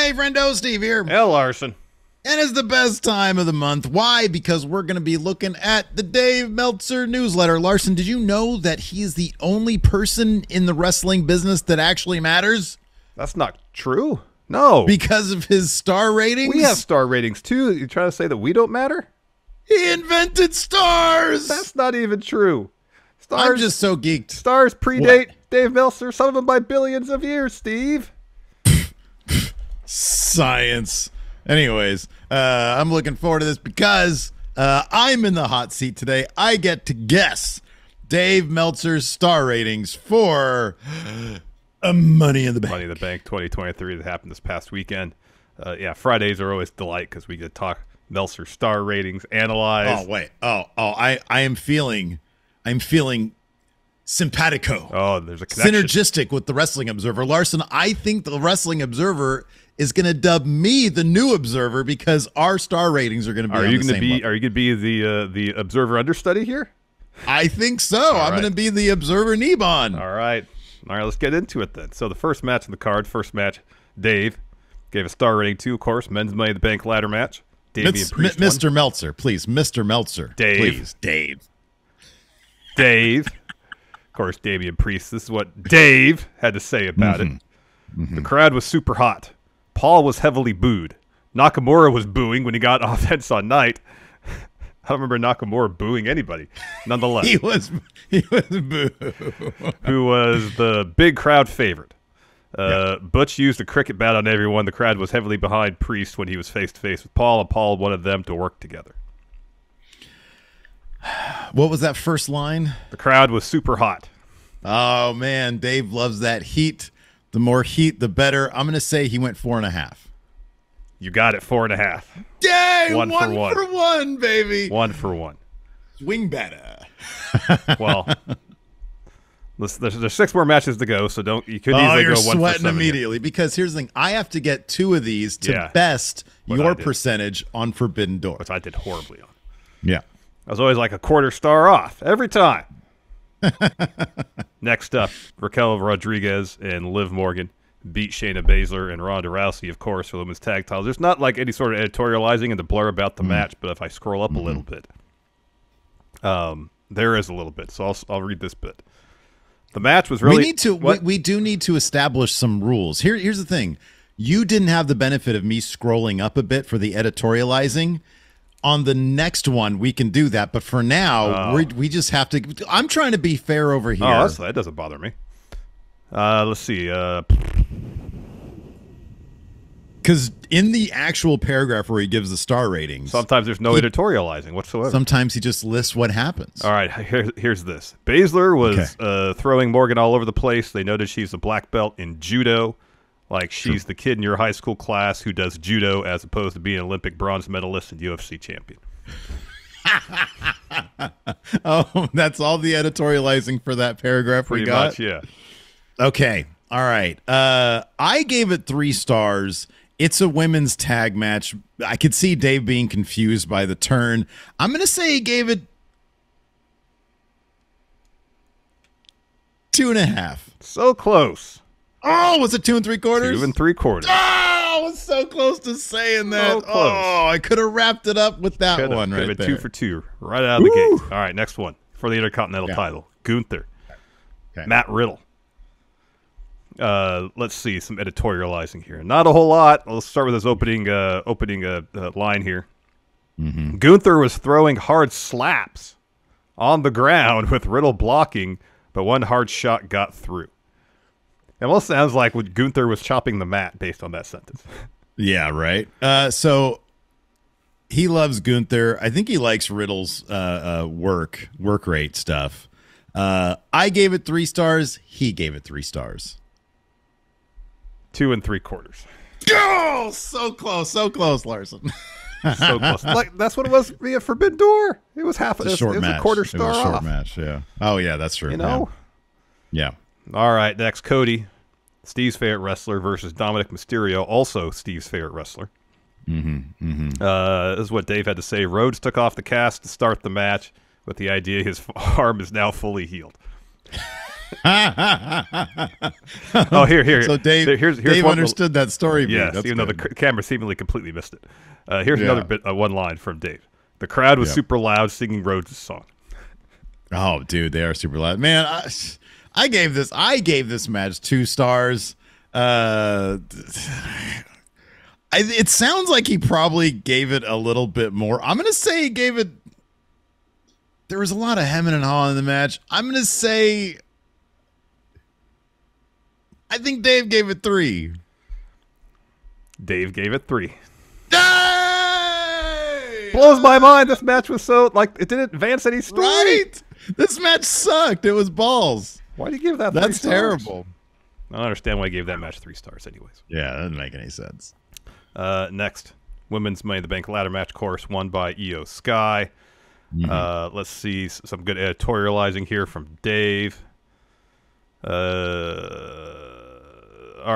Hey, friendo, Steve here. Hell, Larson. And it's the best time of the month. Why? Because we're going to be looking at the Dave Meltzer newsletter. Larson, did you know that he is the only person in the wrestling business that actually matters? That's not true. No. Because of his star ratings? We have star ratings, too. You're trying to say that we don't matter? He invented stars! That's not even true. Stars, I'm just so geeked. Stars predate Dave Meltzer, some of them by billions of years, Steve. Science. Anyways, I'm looking forward to this because I'm in the hot seat today. I get to guess Dave Meltzer's star ratings for Money in the Bank. Money in the Bank 2023 that happened this past weekend. Yeah, Fridays are always a delight because we get to talk Meltzer star ratings, analyze. Oh, wait. I'm feeling simpatico. Oh, there's a connection. Synergistic with the Wrestling Observer. Larson, I think the Wrestling Observer is going to dub me the new Observer because our star ratings are going to be on the same level. Are you going to be the Observer understudy here? I think so. I'm going to be the Observer Nebon. All right, let's get into it then. So the first match in the card, Dave gave a star rating 2, of course, men's Money in the Bank ladder match. Mr. Meltzer, please. Mr. Meltzer. Dave. Please, Dave. Of course, Damian Priest. This is what Dave had to say about it. The crowd was super hot. Paul was heavily booed. Nakamura was booing when he got offense on Night. I don't remember Nakamura booing anybody. Nonetheless, he was booed. Who was the big crowd favorite. Butch used a cricket bat on everyone. The crowd was heavily behind Priest when he was face to face with Paul, and Paul wanted them to work together. What was that first line? The crowd was super hot. Oh man, Dave loves that heat. The more heat, the better. I'm going to say he went 4.5. You got it, 4.5. Yay! One for one, baby. 1 for 1. Swing better. Well, there's 6 more matches to go, so you could easily go 1 for 7. You're sweating immediately because here's the thing: I have to get 2 of these to best your percentage on Forbidden Door, which I did horribly on. Yeah, I was always like a quarter star off every time. Next up, Raquel Rodriguez and Liv Morgan beat Shayna Baszler and Ronda Rousey, of course, for the women's tag titles. There's not like any sort of editorializing in the blur about the match, but if I scroll up a little bit, there is a little bit. So I'll read this bit. The match was really... We do need to establish some rules. Here's the thing. You didn't have the benefit of me scrolling up a bit for the editorializing. On the next one, we can do that. But for now, we just have to... I'm trying to be fair over here. Oh, that doesn't bother me. Let's see. Because in the actual paragraph where he gives the star ratings... Sometimes there's no editorializing whatsoever. Sometimes he just lists what happens. All right, here's this. Baszler was throwing Morgan all over the place. They noted she's a black belt in judo. Like she's the kid in your high school class who does judo as opposed to being an Olympic bronze medalist and UFC champion. Oh, that's all the editorializing for that paragraph Pretty we got? much, yeah. Okay, all right. I gave it 3 stars. It's a women's tag match. I could see Dave being confused by the turn. I'm going to say he gave it 2.5. So close. Oh, was it 2 3/4? 2 3/4. Oh, I was so close to saying that. So close. Oh, I could have wrapped it up with that one right there. 2 for 2 right out of the gate. All right, next one for the Intercontinental title. Gunther. Okay. Matt Riddle. Let's see some editorializing here. Not a whole lot. Let's start with his opening line here. Gunther was throwing hard slaps on the ground with Riddle blocking, but one hard shot got through. It almost sounds like Gunther was chopping the mat based on that sentence. Yeah, right. So he loves Gunther. I think he likes Riddle's work rate stuff. I gave it 3 stars. He gave it 3 stars. 2 3/4. Oh, so close, Larson. So close. Like that's what it was via Forbidden Door. It was half a short match. A quarter star it was a short off. match. Yeah. Oh yeah, that's true. You know. Yeah. All right. Next, Cody, Steve's favorite wrestler versus Dominic Mysterio, also Steve's favorite wrestler. This is what Dave had to say. Rhodes took off the cast to start the match with the idea his arm is now fully healed. Oh, here. So Dave understood that story. Yes, even though the camera seemingly completely missed it. Here's another bit, one line from Dave. The crowd was super loud singing Rhodes' song. Oh, dude, they are super loud. Man, I gave this match 2 stars. It sounds like he probably gave it a little bit more. I'm going to say he gave it... There was a lot of hemming and hawing in the match. I'm going to say... I think Dave gave it 3. Dave gave it 3. Dang! Blows my mind. This match was so... Like, it didn't advance any story. Right? This match sucked. It was balls. Why do you give that 3 That's stars? terrible. I don't understand why you gave that match 3 stars anyways. Yeah, that doesn't make any sense. Next, women's Money in the Bank ladder match, course, won by Io Sky. Let's see some good editorializing here from Dave. All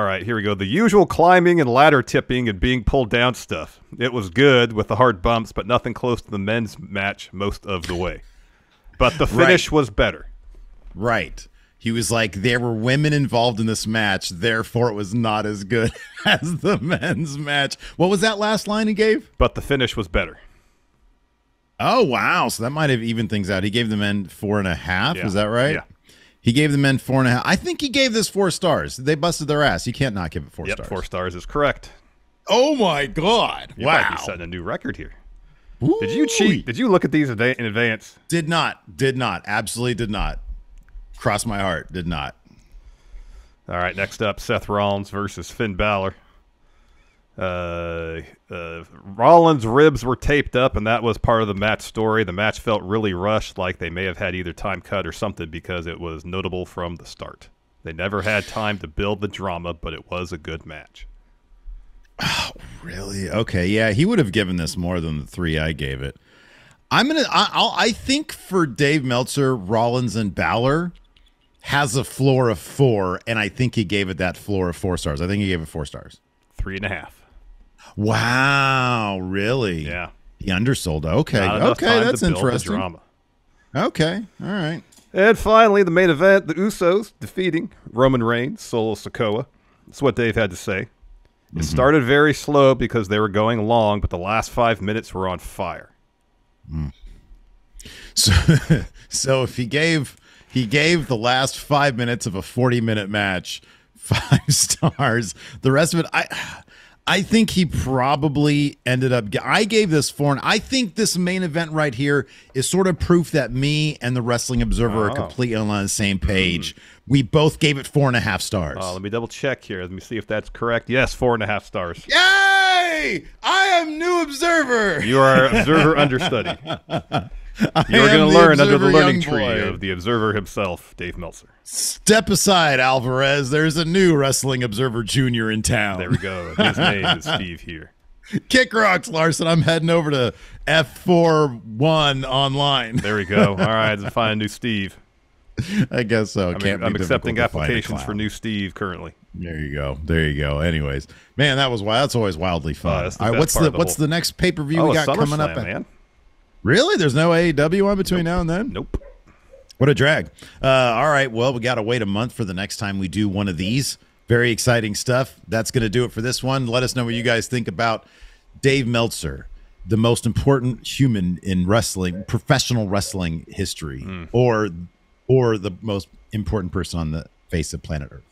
right, here we go. The usual climbing and ladder tipping and being pulled down stuff. It was good with the hard bumps, but nothing close to the men's match most of the way. But the finish was better. Right. He was like, there were women involved in this match, therefore it was not as good as the men's match. What was that last line he gave? But the finish was better. Oh, wow. So that might have evened things out. He gave the men 4.5. Yeah. Is that right? Yeah. He gave the men 4.5. I think he gave this 4 stars. They busted their ass. You can't not give it 4 stars. 4 stars is correct. Oh, my God. You wow. might be setting a new record here. Ooh. Did you cheat? Did you look at these in advance? Did not. Absolutely did not. Cross my heart. Did not. All right, next up, Seth Rollins versus Finn Balor. Rollins' ribs were taped up, and that was part of the match story. The match felt really rushed, like they may have had either time cut or something, because it was notable from the start. They never had time to build the drama, but it was a good match. Oh, really? Okay, yeah, he would have given this more than the 3 I gave it. I think for Dave Meltzer, Rollins and Balor has a floor of 4, and I think he gave it that floor of 4 stars. I think he gave it 4 stars. 3.5. Wow, really? Yeah. He undersold. Okay, that's interesting. Drama. Okay, all right. And finally, the main event, the Usos defeating Roman Reigns, Solo Sikoa. That's what Dave had to say. It started very slow because they were going long, but the last 5 minutes were on fire. So if he gave the last 5 minutes of a 40-minute match 5 stars, the rest of it, I think he probably ended up. I gave this 4, and I think this main event right here is sort of proof that me and the Wrestling Observer are completely on the same page. We both gave it 4.5 stars. Let me double check here. Let me see if that's correct. Yes, 4.5 stars. Yay! I am new Observer. You are Observer understudy. You're going to learn under the learning tree of the Observer himself, Dave Meltzer. Step aside, Alvarez. There's a new Wrestling Observer Jr. in town. There we go. His name is Steve here. Kick rocks, Larson. I'm heading over to F41 online. There we go. All right, let's find a new Steve. I guess so. I'm accepting applications for new Steve currently. There you go. Anyways, man, that was wild. That's always wildly fun. All right, what's the next pay-per-view we got coming up? Man. Really? There's no AEW on between now and then? Nope. What a drag. All right. Well, we got to wait a month for the next time we do one of these. Very exciting stuff. That's going to do it for this one. Let us know what you guys think about Dave Meltzer, the most important human in wrestling, professional wrestling history, or the most important person on the face of planet Earth.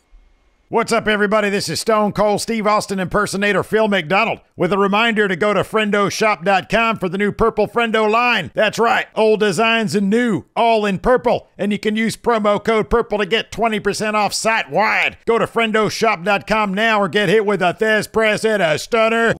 What's up, everybody? This is Stone Cold Steve Austin impersonator Phil McDonald with a reminder to go to FriendoShop.com for the new purple Friendo line. That's right, old designs and new, all in purple. And you can use promo code PURPLE to get 20% off site-wide. Go to FriendoShop.com now or get hit with a Thez press and a stunner.